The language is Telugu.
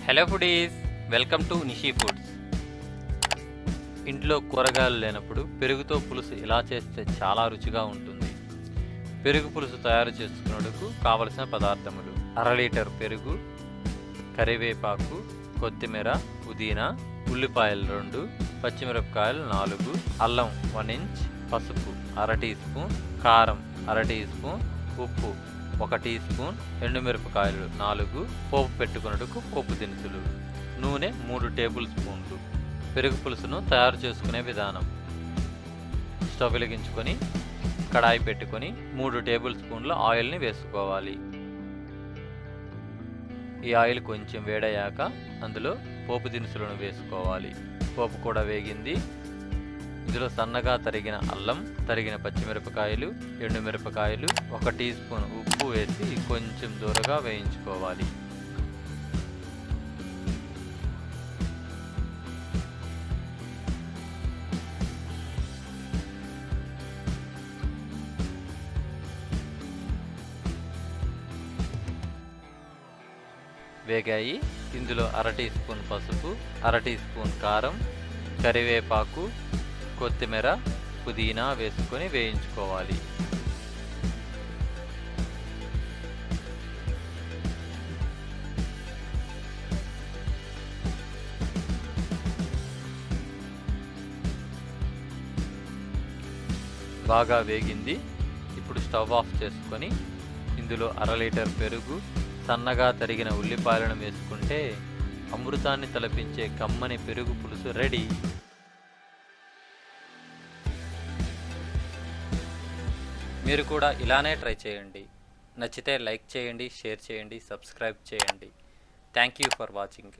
Hello foodies, welcome to Nishi foods. ఇంట్లో కూరగాయలు లేనప్పుడు పెరుగుతో పులుసు ఇలా చేస్తే చాలా రుచిగా ఉంటుంది. పెరుగు పులుసు తయారు చేసుకునేందుకు కావలసిన పదార్థములు: 1/2 లీటర్ పెరుగు, కరివేపాకు, కొత్తిమీర, పుదీనా, ఉల్లిపాయలు 2, పచ్చిమిరపకాయలు 4, అల్లం 1 ఇంచ్, పసుపు 1/2 టీ స్పూన్, కారం 1/2 టీ స్పూన్, ఉప్పు 1 టీ స్పూన్, ఎండుమిరపకాయలు 4, పోపు పెట్టుకున్నట్టుకు పోపు దినుసులు, నూనె 3 టేబుల్ స్పూన్లు. పెరుగు పులుసును తయారు చేసుకునే విధానం: స్టవ్ వెలిగించుకొని కడాయి పెట్టుకొని 3 టేబుల్ స్పూన్ల ఆయిల్ని వేసుకోవాలి. ఈ ఆయిల్ కొంచెం వేడయ్యాక అందులో పోపు దినుసులను వేసుకోవాలి. పోపు కూడా వేగింది. ఇందులో సన్నగా తరిగిన అల్లం, తరిగిన పచ్చిమిరపకాయలు, ఎండుమిరపకాయలు, 1 టీ స్పూన్ ఉప్పు వేసి కొంచెం దూరగా వేయించుకోవాలి. వేగాయి. ఇందులో 1/2 టీ స్పూన్ పసుపు, 1/2 టీ స్పూన్ కారం, కరివేపాకు, కొత్తిమీర, పుదీనా వేసుకొని వేయించుకోవాలి. బాగా వేగింది. ఇప్పుడు స్టవ్ ఆఫ్ చేసుకొని ఇందులో 1/2 లీటర్ పెరుగు, సన్నగా తరిగిన ఉల్లిపాయలను వేసుకుంటే అమృతాన్ని తలపించే కమ్మని పెరుగు పులుసు రెడీ. మీరు కూడా ఇలానే ట్రై చేయండి. నచ్చితే లైక్ చేయండి, షేర్ చేయండి, సబ్స్క్రైబ్ చేయండి. Thank you for watching.